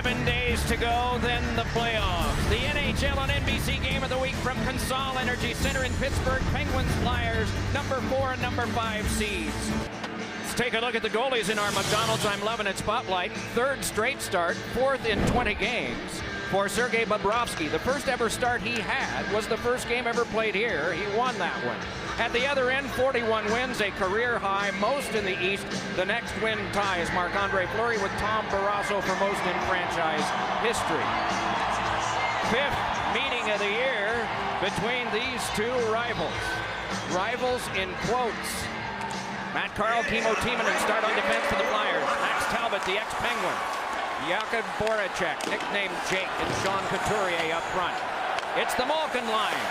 7 days to go, then the playoffs. The NHL on NBC Game of the Week from Consol Energy Center in Pittsburgh. Penguins, Flyers, number 4 and number 5 seeds. Let's take a look at the goalies in our McDonald's I'm Loving It Spotlight. Third straight start, fourth in 20 games for Sergei Bobrovsky. The first ever start he had was the first game ever played here. He won that one. At the other end, 41 wins, a career high, most in the East. The next win ties Marc-Andre Fleury with Tom Barrasso for most in franchise history. Fifth meeting of the year between these two rivals. Rivals in quotes. Matt Carl, Kimmo Timonen start on defense for the Flyers. Max Talbot, the ex-Penguin. Jakub Voracek, nicknamed Jake, and Sean Couturier up front. It's the Malkin line.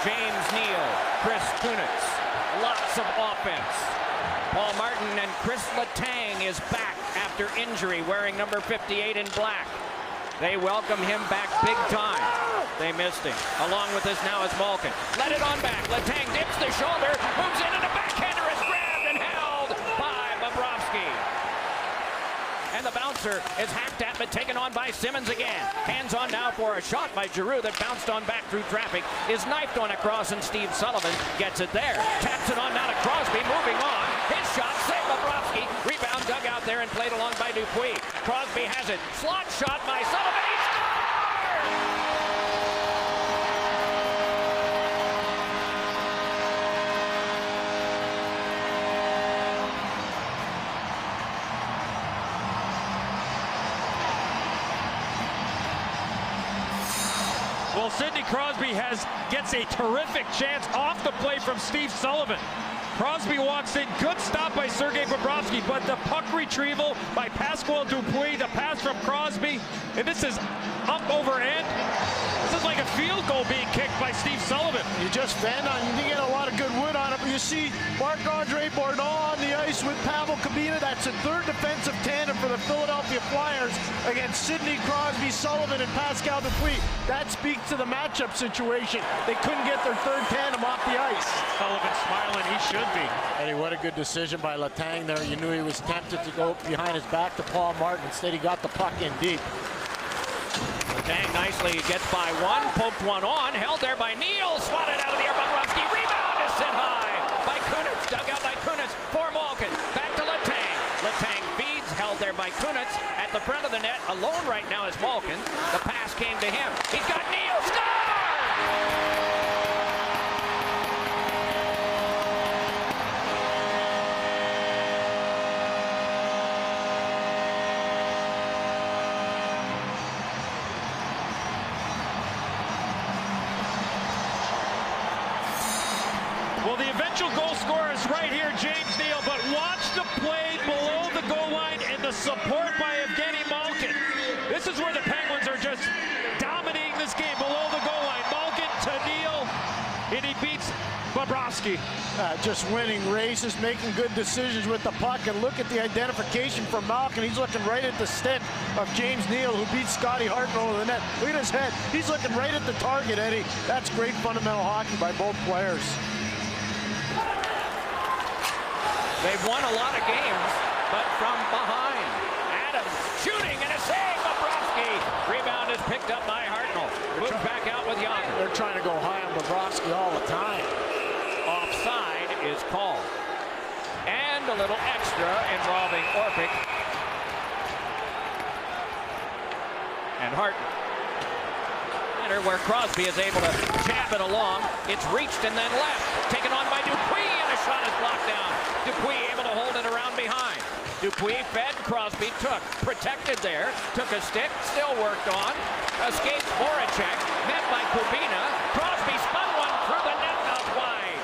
James Neal, Chris Kunitz, lots of offense. Paul Martin and Chris Letang is back after injury, wearing number 58 in black. They welcome him back big time. They missed him. Along with this now is Malkin. Let it on back. Letang dips the shoulder, moves in, and a backhander is grabbed and held by Bobrovsky. And the bouncer is hacked at, but taken on by Simmons again. Hands on now for a shot by Giroux that bounced on back through traffic. Is knifed on across, and Steve Sullivan gets it there. Taps it on now to Crosby, moving on. His shot, saved Bobrovsky. Rebound dug out there and played along by Dupuis. Crosby has it. Slot shot by Sullivan. He scores! Well, Sidney Crosby gets a terrific chance off the play from Steve Sullivan. Crosby walks in, good stop by Sergei Bobrovsky, but the puck retrieval by Pascal Dupuis, the pass from Crosby, and this is up over end. This is like a field goal being kicked by Steve Sullivan. You just bend on, you get a lot of good wood on it, but you see Marc-Andre Bourdon on the ice with Pavel Kabina. That's a third defensive tandem for the Philadelphia Flyers against Sidney Crosby, Sullivan, and Pascal Dupuis. That speaks to the matchup situation. They couldn't get their third tandem off the ice. Sullivan smiling, he should be. Eddie, what a good decision by Letang there. You knew he was tempted to go behind his back to Paul Martin. Instead, he got the puck in deep. Letang nicely gets by one, poked one on, held there by Neal, swatted out of the air. Bobrovsky, rebound is sent high by Kunitz, dug out by Kunitz for Malkin. Back to Letang. Letang feeds, held there by Kunitz at the front of the net. Alone right now is Malkin. The pass came to him. He's got Neal, score! Well, the eventual goal scorer is right here, James Neal, but watch the play below the goal line and the support by Evgeny Malkin. This is where the Penguins are just dominating this game below the goal line. Malkin to Neal, and he beats Bobrovsky. Just winning races, making good decisions with the puck, and look at the identification from Malkin. He's looking right at the stick of James Neal, who beat Scotty Hartnell over the net. Look at his head. He's looking right at the target, Eddie. That's great fundamental hockey by both players. They've won a lot of games, but from behind. Adams shooting and a save. Bobrovsky. Rebound is picked up by Hartnell. Moves back out with Yager. They're trying to go high on Bobrovsky all the time. Offside is called. And a little extra involving Orpik and Hartnell. Where Crosby is able to jab it along. It's reached and then left. Taken on by Dupuis, and a shot is blocked down. Dupuis able to hold it around behind. Dupuis fed, Crosby took. Protected there. Took a stick, still worked on. Escapes Voracek. Met by Kubina. Crosby spun one through the net out wide.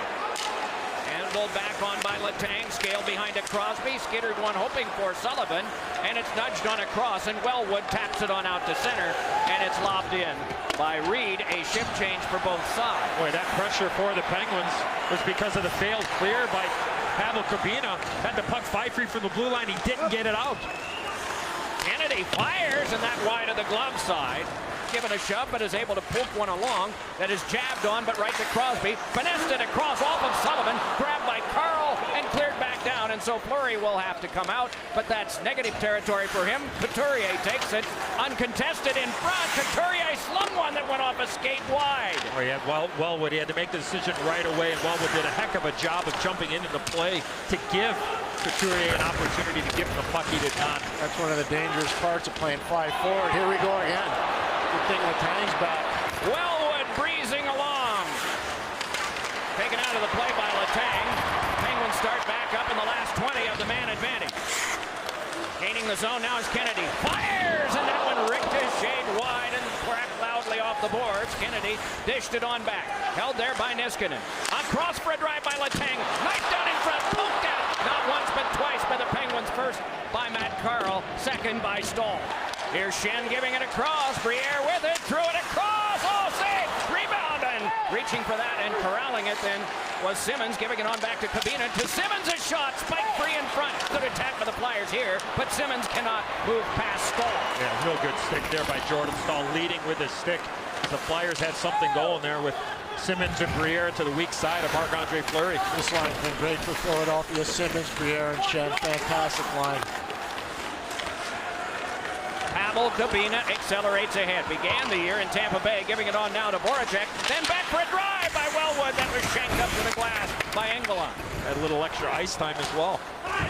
Handled back on by Letang. Scaled behind it Crosby. Skittered one hoping for Sullivan. And it's nudged on across, and Wellwood taps it on out to center. And it's lobbed in by Reed. A shift change for both sides. Boy, that pressure for the Penguins was because of the failed clear by Pavel Kubina. Had the puck 5-3 from the blue line. He didn't get it out. Kennedy fires, and that wide of the glove side. given a shove, but is able to poke one along. That is jabbed on, but right to Crosby. Finessed it across off of Sullivan. Grabbed by Carl and cleared back down. And so Fleury will have to come out, but that's negative territory for him. Couturier takes it uncontested in front. Couturier slung one that went off a skate wide. Oh, yeah, Wellwood, he had to make the decision right away, and Wellwood did a heck of a job of jumping into the play to give Couturier an opportunity to give him the puck. He did not. That's one of the dangerous parts of playing 5 forward. Here we go again. Good thing Letang's back. Wellwood breezing along. Taken out of the play by Letang. Penguins start back up in the last 20 of the man advantage. Gaining the zone now is Kennedy. Fires, and that one ricocheted wide and cracked loudly off the boards. Kennedy dished it on back. Held there by Niskanen. Across for a drive by Letang. Knife down in front. Poked out. Not once but twice by the Penguins. First by Matt Carl. Second by Stahl. Here's Schenn giving it across. Briere with it. Threw it across. Oh, save. Rebound. And reaching for that and corralling it then was Simmons, giving it on back to Kabina. To Simmons, a shot. Spike free in front. Good attack by the Flyers here, but Simmons cannot move past Stahl. Yeah, real good stick there by Jordan Stahl, leading with his stick. The Flyers had something going there with Simmons and Briere to the weak side of Marc-Andre Fleury. This line's been great for Philadelphia. Simmons, Briere, and Schenn. Fantastic line. Pavel Kabina accelerates ahead. Began the year in Tampa Bay, giving it on now to Voracek. Then back for a drive by Wellwood. That was shanked up to the glass by Engelland. Had a little extra ice time as well.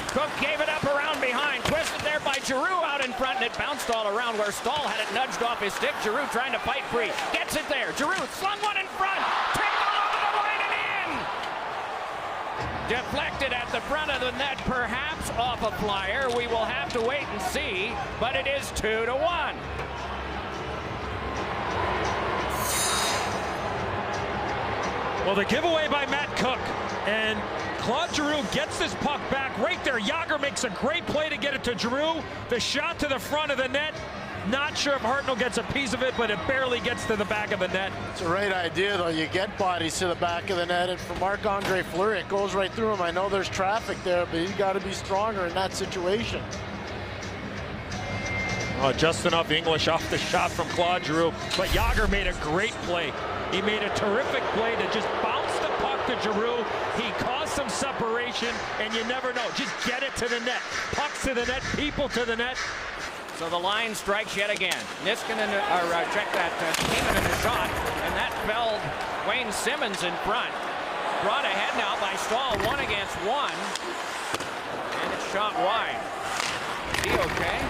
Cook gave it up around behind. Twisted there by Giroux out in front, and it bounced all around where Stahl had it nudged off his stick. Giroux trying to fight free. Gets it there. Giroux slung one in front. Tipped all over the line and in. Deflected at the front of the net, perhaps off a Flyer. We will have to wait and see, but it is 2-1. Well, the giveaway by Matt Cook, and Claude Giroux gets this puck back right there. Yager makes a great play to get it to Giroux. The shot to the front of the net. Not sure if Hartnell gets a piece of it, but it barely gets to the back of the net. It's a great idea, though. You get bodies to the back of the net, and for Marc-Andre Fleury, it goes right through him. I know there's traffic there, but he's got to be stronger in that situation. Oh, just enough English off the shot from Claude Giroux, but Yager made a great play. He made a terrific play to just bounce the puck to Giroux. He caused some separation, and you never know. Just get it to the net. Pucks to the net, people to the net. So the line strikes yet again. Niskanen, check that, came in a shot, and that felled Wayne Simmons in front. Brought ahead now by Stahl, 1 against 1. And it's shot wide. Is he okay?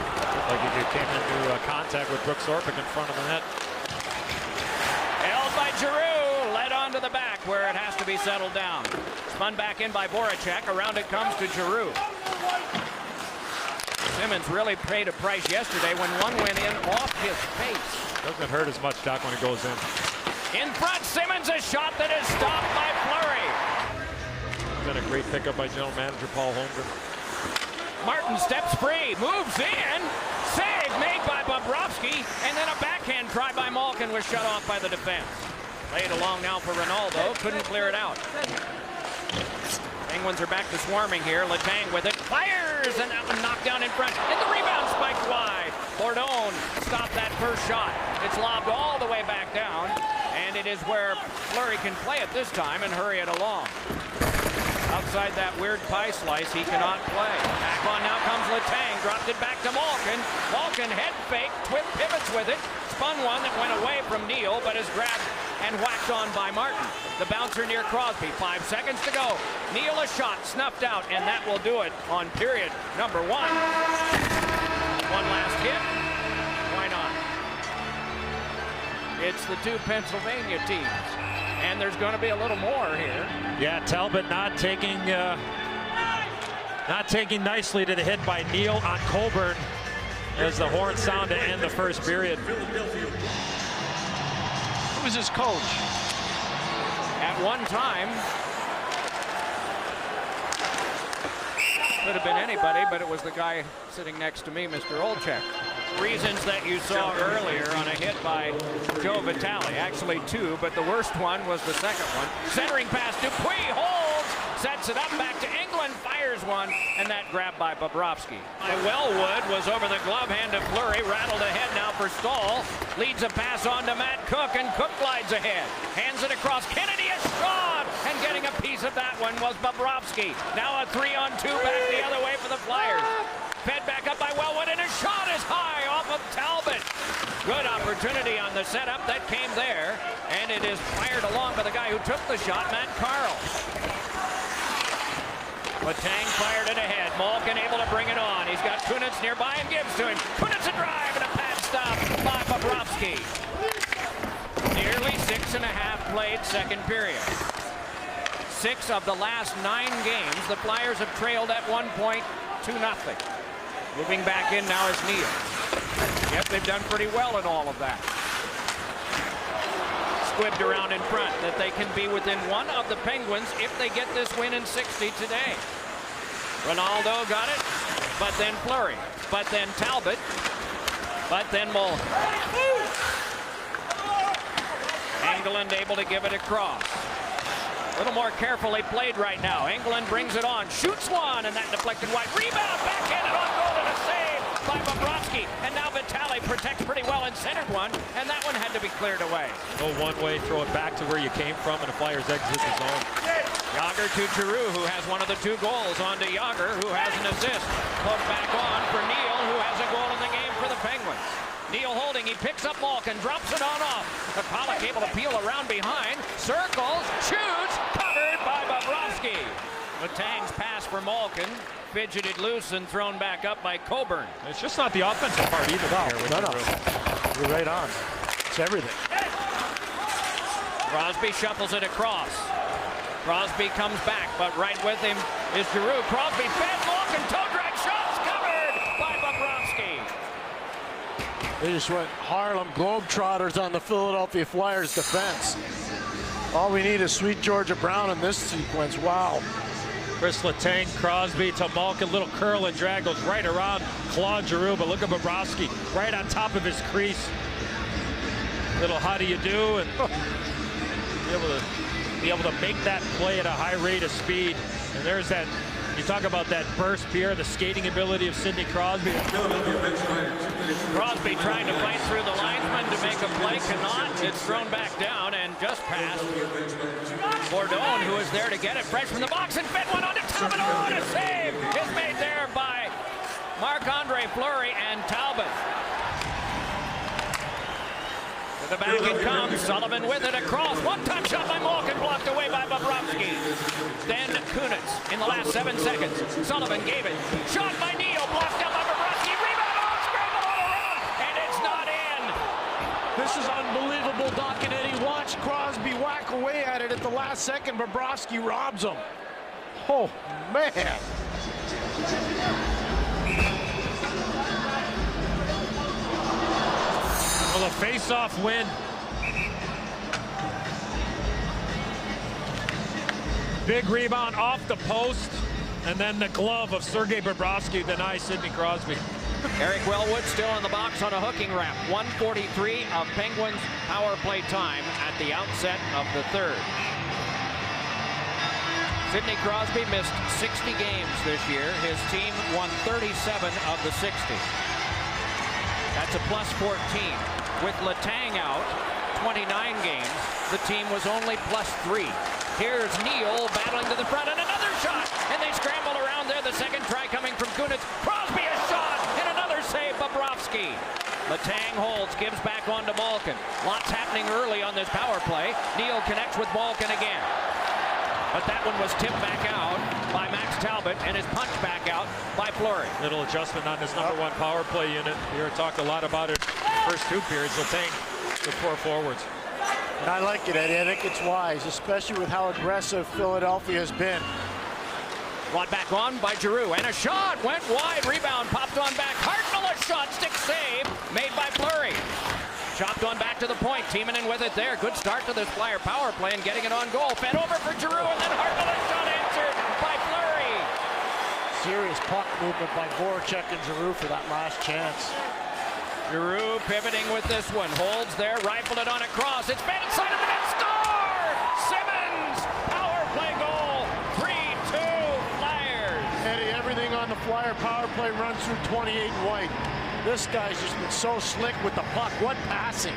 Like he came into contact with Brooks Orpik in front of the net. Held by Giroux, led on to the back where it has to be settled down. Spun back in by Voracek. Around it comes to Giroux. Simmons really paid a price yesterday when one went in off his face. Doesn't hurt as much, Doc, when it goes in. In front, Simmons, a shot that is stopped by Fleury. Been a great pickup by general manager Paul Holmgren. Martin steps free, moves in. Save made by Bobrovsky, and then a backhand try by Malkin was shut off by the defense. Played along now for Ronaldo, couldn't clear it out. Penguins are back to swarming here. Letang with it, fires, and that one knocked down in front. And the rebound spiked wide. Bourdon stopped that first shot. It's lobbed all the way back down, and it is where Fleury can play it this time and hurry it along. Outside that weird pie slice, he cannot play. Back on now comes Letang, dropped it back to Malkin. Malkin head fake, pivots with it. Spun one that went away from Neal, but is grabbed and whacked on by Martin. The bouncer near Crosby, 5 seconds to go. Neal a shot, snuffed out, and that will do it on period number 1. One last hit, why not? It's the 2 Pennsylvania teams. And there's going to be a little more here. Yeah, Talbot not taking nicely to the hit by Neal on Colburn as the horn sound to end the first period. Who was his coach? At one time, could have been anybody, but it was the guy sitting next to me, Mr. Olczyk. Reasons that you saw earlier on a hit by Joe Vitale. Actually 2, but the worst one was the second one. Centering pass, Dupuis holds, Sets it up back to England, fires one, and that grab by Bobrovsky. Wellwood was over the glove hand of Fleury, rattled ahead now for Stahl. Leads a pass on to Matt Cook, and Cook glides ahead. Hands it across Kennedy, a shot! And getting a piece of that one was Bobrovsky. Now a 3-on-2 back the other way for the Flyers. Fed back up by Wellwood, and a shot is high off of Talbot. Good opportunity on the setup that came there, and it is fired along by the guy who took the shot, Matt Carl. Letang fired it ahead. Malkin able to bring it on. He's got Kunitz nearby and gives to him. Kunitz a drive and a pad stop by Bobrovsky. Nearly 6.5 played second period. 6 of the last 9 games, the Flyers have trailed at 1 point, 2-0. Moving back in now is Neal. Yep, they've done pretty well in all of that. Squibbed around in front that they can be within 1 of the Penguins if they get this win in 60 today. Ronaldo got it, but then Fleury, but then Talbot, but then Mull. Engelland able to give it across. A little more carefully played right now. Engelland brings it on, shoots one, and that deflected wide. Rebound, backhanded on goal, and a save by Bobrovsky. And now Vitale protects pretty well and centered one, and that one had to be cleared away. Go one way, throw it back to where you came from, and the Flyers exit the zone. Yager to Giroux, who has one of the 2 goals, on to Yager, who has an assist. Put back on for Neal, who has a goal in the game for the Penguins. Neal holding, he picks up Malkin, drops it on off. McCulloch able to peel around behind, circles, shoots, covered by Bobrovsky. Letang's pass for Malkin, fidgeted loose and thrown back up by Coburn. It's just not the offensive part either. No. You're right on. It's everything. Crosby shuffles it across. Crosby comes back, but right with him is Giroux. Crosby fed, Malkin toe drag, shots covered by Bobrovsky. They just went Harlem Globetrotters on the Philadelphia Flyers defense. All we need is sweet Georgia Brown in this sequence. Wow. Chris Letang, Crosby to Malkin, little curl and drag goes right around Claude Giroux, but look at Bobrovsky right on top of his crease. Little how do you do, and be able to make that play at a high rate of speed. And there's that, you talk about that burst, Pierre, the skating ability of Sidney Crosby. Crosby trying to fight through the linesman to make a play, cannot. It's thrown back down and just past Bourdon, who is there to get it fresh from the box, and fed one on to Talbot. Oh, and a save is made there by Marc-Andre Fleury and Talbot. To the back it comes, Sullivan with it across. One-time shot by Malkin, blocked away by Bobrovsky. Then Kunitz in the last 7 seconds. Sullivan gave it. Shot by Neal, blocked down by Bobrovsky. Rebound, scramble all around, and it's not in. This is unbelievable, Doc and Eddie. Watch Crosby whack away at it at the last second. Bobrovsky robs him. Oh, man. Well, a face-off win. Big rebound off the post, and then the glove of Sergei Bobrovsky denies Sidney Crosby. Eric Wellwood still in the box on a hooking wrap. 1:43 of Penguins power play time at the outset of the 3rd. Sidney Crosby missed 60 games this year. His team won 37 of the 60. That's a plus 14. With Letang out, 29 games, the team was only plus 3. Here's Neal battling to the front, and another shot, and they scramble around there. The second try coming from Kunitz. Crosby a shot, and another save, Bobrovsky. Letang holds, gives back on to Malkin. Lots happening early on this power play. Neal connects with Malkin again. But that one was tipped back out by Max Talbot, and is punched back out by Fleury. Little adjustment on this number 1 power play unit. We talked a lot about it first 2 periods. Letang with 4 forwards. And I like it, Eddie. I think it's wise, especially with how aggressive Philadelphia has been. Brought back on by Giroux, and a shot went wide. Rebound popped on back. Hartnell a shot, stick save made by Fleury. Chopped on back to the point. Timonen with it there. Good start to this Flyer power play and getting it on goal. Fed over for Giroux, and then Hartnell a shot answered by Fleury. Serious puck movement by Voracek and Giroux for that last chance. Giroux pivoting with this one. Holds there, rifled it on across. It's fed inside of the net. Score! Simmons! Power play goal. 3-0 Flyer power play runs through 28 and white. This guy's just been so slick with the puck. What passing.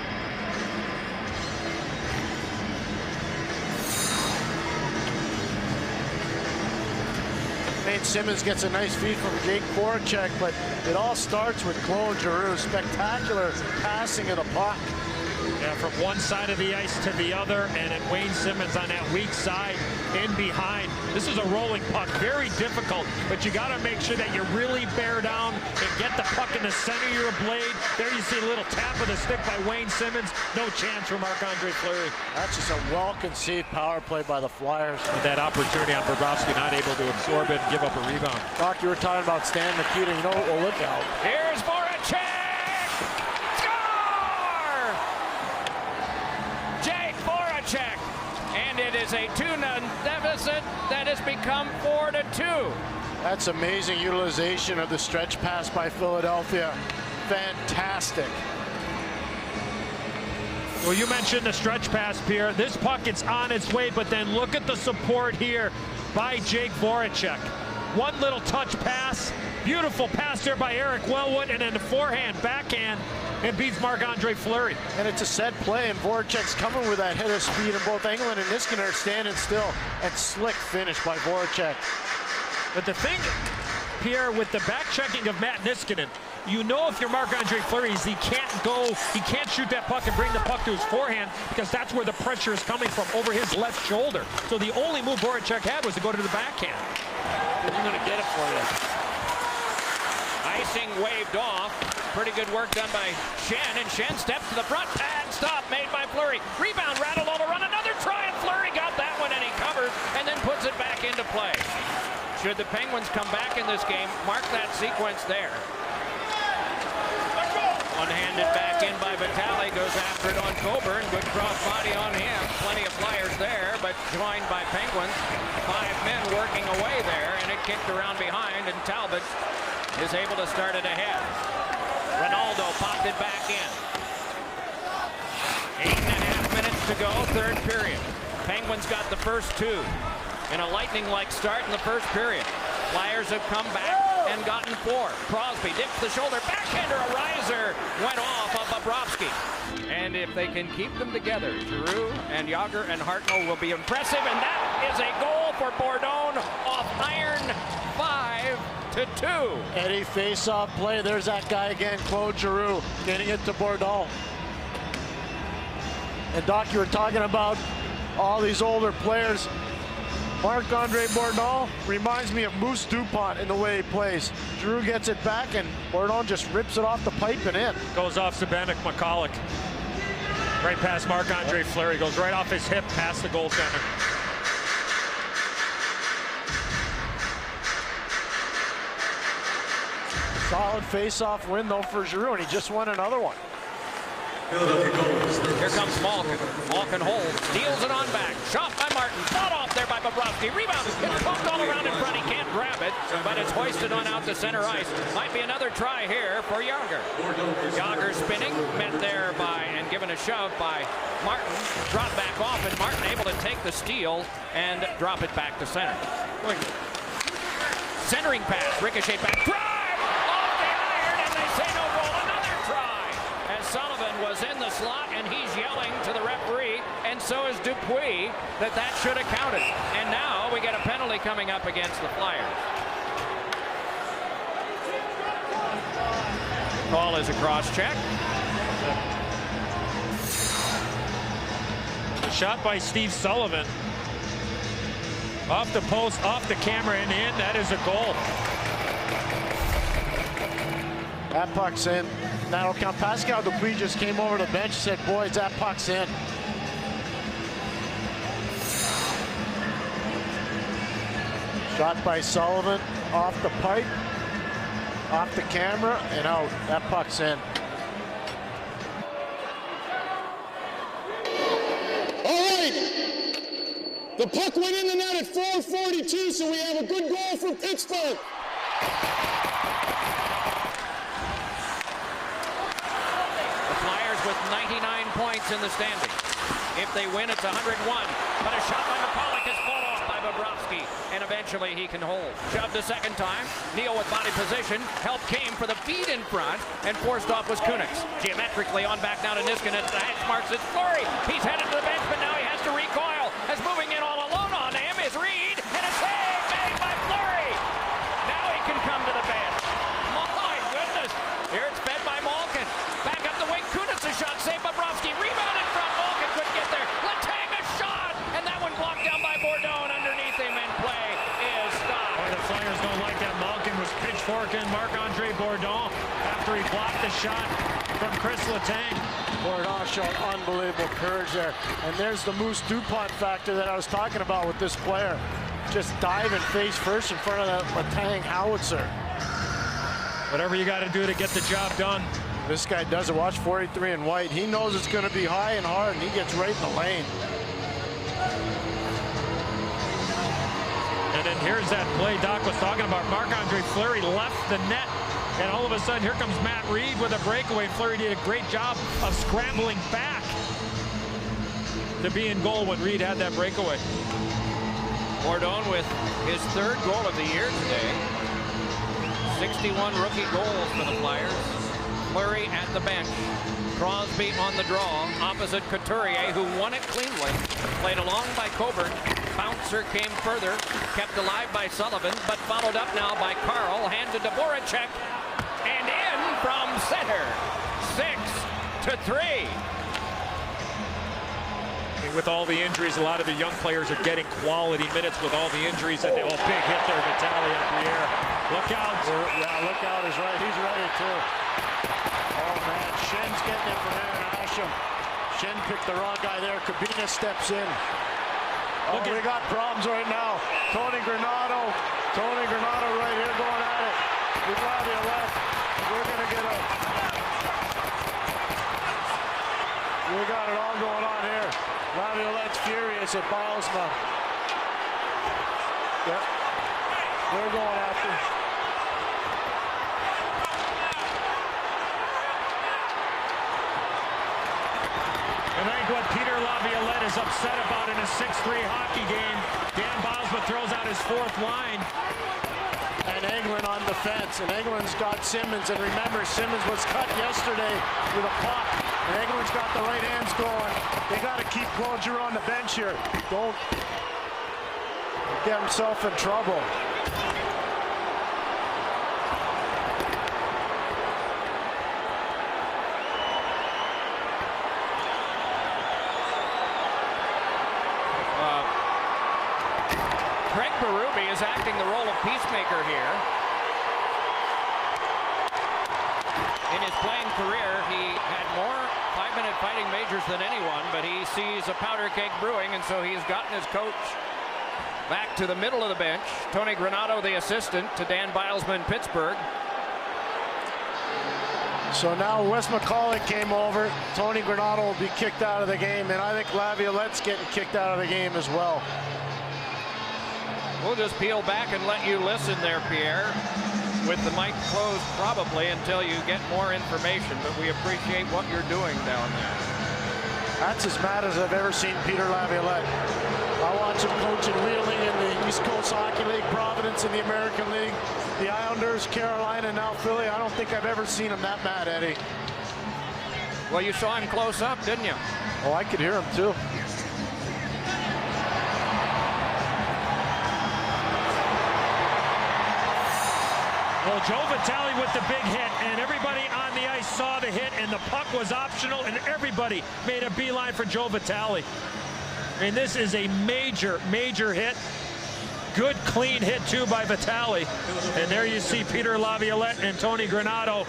Wayne Simmonds gets a nice feed from Jake Voracek, but it all starts with Claude Giroux. Spectacular passing of the puck. Yeah, from one side of the ice to the other, and then Wayne Simmonds on that weak side in behind. This is a rolling puck, very difficult, but you got to make sure that you really bear down and get the puck in the center of your blade. There you see a little tap of the stick by Wayne Simmonds. No chance for Marc-Andre Fleury. That's just a well-conceived power play by the Flyers. With that opportunity on Bobrovsky, not able to absorb it and give up a rebound. Doc, you were talking about Stan Mikita. You know what we'll look out. Here's Voracek! And it is a 2-0 deficit that has become 4-2. That's amazing utilization of the stretch pass by Philadelphia. Fantastic. Well, you mentioned the stretch pass, Pierre. This puck is on its way, but then look at the support here by Jake Voracek. One little touch pass. Beautiful pass there by Eric Wellwood, and then the forehand, backhand, and beats Marc-Andre Fleury. And it's a set play, and Voracek's coming with that hit of speed, and both Engelland and Niskanen are standing still. And slick finish by Voracek. But the thing, Pierre, with the back checking of Matt Niskanen, you know if you're Marc-Andre Fleury, he can't shoot that puck and bring the puck to his forehand, because that's where the pressure is coming from, over his left shoulder. So the only move Voracek had was to go to the backhand. I'm going to get it for you. Icing waved off. Pretty good work done by Schenn, and Schenn steps to the front. Pad stop made by Fleury. Rebound rattled all around. Another try, and Fleury got that one, and he covers and then puts it back into play. Should the Penguins come back in this game, mark that sequence there. One-handed back in by Vitale, goes after it on Coburn. Good cross body on him. Plenty of Flyers there, but joined by Penguins. 5 men working away there, and it kicked around behind, and Talbot is able to start it ahead. Ronaldo popped it back in. 8.5 minutes to go, third period. Penguins got the first 2 in a lightning-like start in the first period. Flyers have come back and gotten 4. Crosby dips the shoulder, backhander, a riser, went off of Bobrovsky. And if they can keep them together, Giroux and Yager and Hartnell will be impressive, and that is a goal for Bourdon off iron. 5-2. Eddie face-off play. There's that guy again, Claude Giroux, getting it to Bourdon. And Doc, you were talking about all these older players. Marc-Andre Bourdon reminds me of Moose Dupont in the way he plays. Giroux gets it back, and Bourdon just rips it off the pipe and in. Goes off Sabanek McCulloch. Right past Marc-Andre Fleury. Goes right off his hip past the goaltender. Solid face-off win, though, for Giroux, and he just won another one. Here comes Malkin. Malkin holds, steals it on back. Shot by Martin. Fought off there by Bobrovsky. Rebound. It's pumped all around in front. He can't grab it, but it's hoisted on out to center ice. Might be another try here for Yager. Yager spinning, met there by and given a shove by Martin. Dropped back off, and Martin able to take the steal and drop it back to center. Centering pass, ricochet back. Drive! Off the iron, and they say no goal. Another try. As Sullivan was in the slot, and he's yelling to the referee, and so is Dupuis, that should have counted. And now we get a penalty coming up against the Flyers. Call is a cross-check. Shot by Steve Sullivan. Off the post, off the camera, and in. That is a goal. That puck's in. That'll count. Pascal Dupuis just came over the bench and said, boys, that puck's in. Shot by Sullivan off the pipe, off the camera, and out. That puck's in. All right. The puck went in the net at 4:42, so we have a good goal for Pittsburgh. With 99 points in the standings. If they win, it's 101. But a shot by McCulloch is fought off by Bobrovsky, and eventually he can hold. Shoved a second time. Neal with body position. Help came for the feed in front, and forced off was Kunitz. Geometrically on back now to Niskanen. The hash marks it's Fleury. He's headed to the bench, but now he has to recoil. As moving in all alone on him is Reed, and a save made by Fleury. Now he can come to the bench. My goodness. Here it's fed by Malkin. Back up the wing. Kunitz a shot. Save Bobrovsky. Rebound in front. Malkin couldn't get there. Letang a shot. And that one blocked down by Bourdon underneath him, and play is stopped. Boy, the Flyers don't like that. Malkin was pitchforking Marc-Andre Bourdon after he blocked the shot from Chris Letang. Bourdon showed unbelievable courage there. And there's the Moose DuPont factor that I was talking about with this player. Just diving face first in front of that Letang howitzer. Whatever you got to do to get the job done. This guy does it. Watch 43 and white. He knows it's going to be high and hard, and he gets right in the lane. And then here's that play Doc was talking about. Marc-Andre Fleury left the net, and all of a sudden here comes Matt Reed with a breakaway. Fleury did a great job of scrambling back to be in goal when Reed had that breakaway. Bourdon with his third goal of the year today. 61 rookie goals for the Flyers. Fleury at the bench. Crosby on the draw opposite Couturier, who won it cleanly. Played along by Coburn. Bouncer came further, kept alive by Sullivan, but followed up now by Carl. Handed to Voracek, and in from center. 6-3. With all the injuries, a lot of the young players are getting quality minutes with all the injuries. And big hit there, Vitaly up the air. Look out. Yeah, look out is right. He's ready too. Oh man, Schen's getting it from Aaron Asham. Schenn picked the wrong guy there. Kabina steps in. Oh, we got problems right now. Tony Granato right here going at it. With Laviolette. We're gonna get a. We got it all going on here. Laviolette's furious at Bilesma. Yep. They're going after. And I think what Peter Laviolette is upset about in a 6-3 hockey game, Dan Bilesma throws out his fourth line. And Englund on defense. And Englund's got Simmons. And remember, Simmons was cut yesterday with a puck. And Englund's got the right hands going. They got to keep Cloger on the bench here. Don't get himself in trouble. Craig Berube is acting the role of peacemaker here. In his playing career, he had more 5-minute fighting majors than anyone, but he sees a powder keg brewing, and so he's gotten his coach back to the middle of the bench. Tony Granato, the assistant to Dan Bilesma in Pittsburgh. So now Wes McCauley came over. Tony Granato will be kicked out of the game, and I think Laviolette's getting kicked out of the game as well. We'll just peel back and let you listen there, Pierre, with the mic closed probably until you get more information, but we appreciate what you're doing down there. That's as mad as I've ever seen Peter Laviolette. I watch him coaching Wheeling in the East Coast Hockey League, Providence in the American League, the Islanders, Carolina, and now Philly. I don't think I've ever seen him that mad, Eddie. Well, you saw him close up, didn't you? Oh, I could hear him too. Well, Joe Vitaly with the big hit, and everybody on the ice saw the hit, and the puck was optional, and everybody made a beeline for Joe Vitaly. I mean, this is a major, major hit. Good, clean hit, too, by Vitaly. And there you see Peter Laviolette and Tony Granato.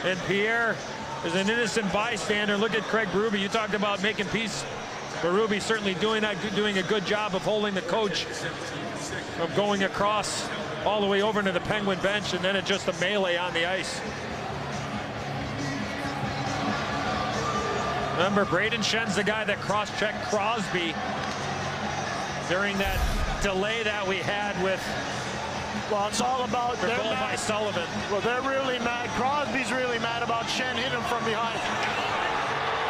And Pierre is an innocent bystander. Look at Craig Berube. You talked about making peace. Berube certainly doing a good job of holding the coach from going across all the way over to the Penguin bench, and then it's just a melee on the ice. Remember, Braden Schen's the guy that cross-checked Crosby during that delay that we had with. Well, it's all about their goal by Sullivan. Well, they're really mad. Crosby's really mad about Schenn hitting him from behind.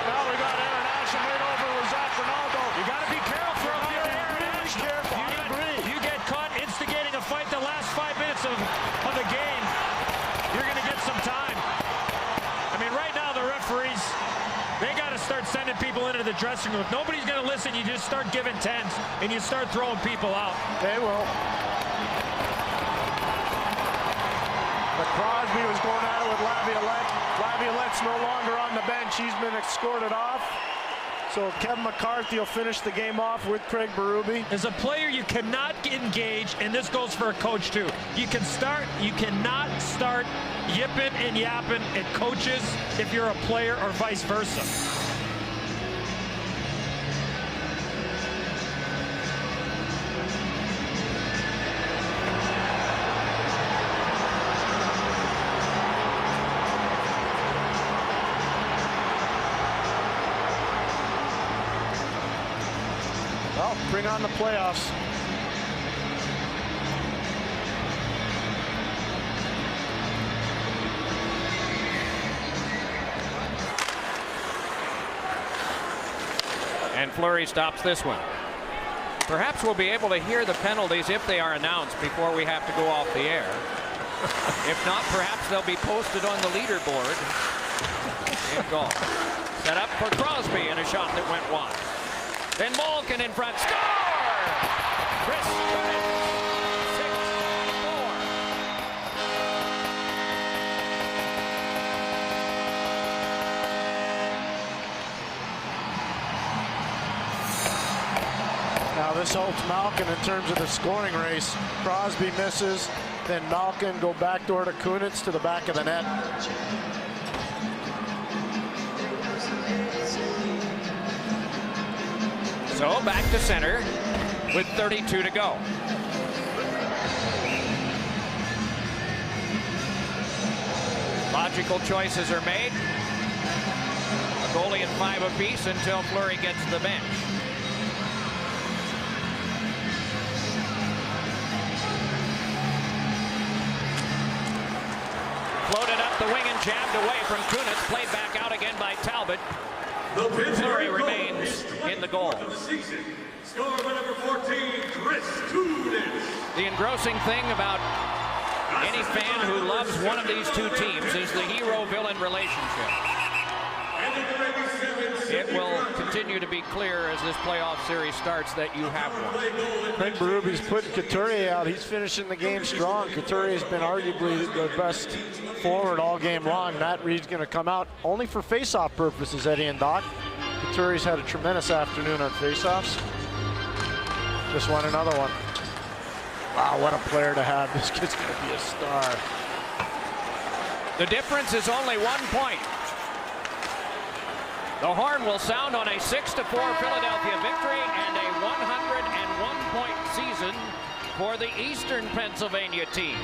Now we got Aaron Asham right over with Zach Ronaldo. You got to be careful from Aaron Asham. I agree. You the dressing room. If nobody's going to listen, you just start giving 10s and you start throwing people out. They will. But Crosby was going at it with Laviolette. Laviolette's no longer on the bench. He's been escorted off. So Kevin McCarthy will finish the game off with Craig Berube. As a player, you cannot engage, and this goes for a coach too. You cannot start yipping and yapping at coaches if you're a player or vice versa. Well, bring on the playoffs. And Fleury stops this one. Perhaps we'll be able to hear the penalties if they are announced before we have to go off the air. If not, perhaps they'll be posted on the leaderboard. In goal. Set up for Crosby and a shot that went wide. Then Malkin in front. Score! Chris Kunitz, 6-4. Now this helps Malkin in terms of the scoring race. Crosby misses, then Malkin go backdoor to Kunitz to the back of the net. So back to center with 32 to go. Logical choices are made. A goalie and 5 apiece until Fleury gets to the bench. Floated up the wing and jabbed away from Kunitz. Played back out again by Talbot. Fleury remains in the goal. Score by number 14, Chris Kunitz. The engrossing thing about any fan who loves one of these two teams is the hero-villain relationship. It will continue to be clear as this playoff series starts that you have one. Craig Berube's putting Couturier out. He's finishing the game strong. Couturier's been arguably the best forward all game long. Matt Reed's going to come out only for face-off purposes, Eddie and Doc. Couturier's had a tremendous afternoon on face-offs. Just won another one. Wow, what a player to have. This kid's going to be a star. The difference is only 1 point. The horn will sound on a 6-4 Philadelphia victory and a 101-point season for the Eastern Pennsylvania team.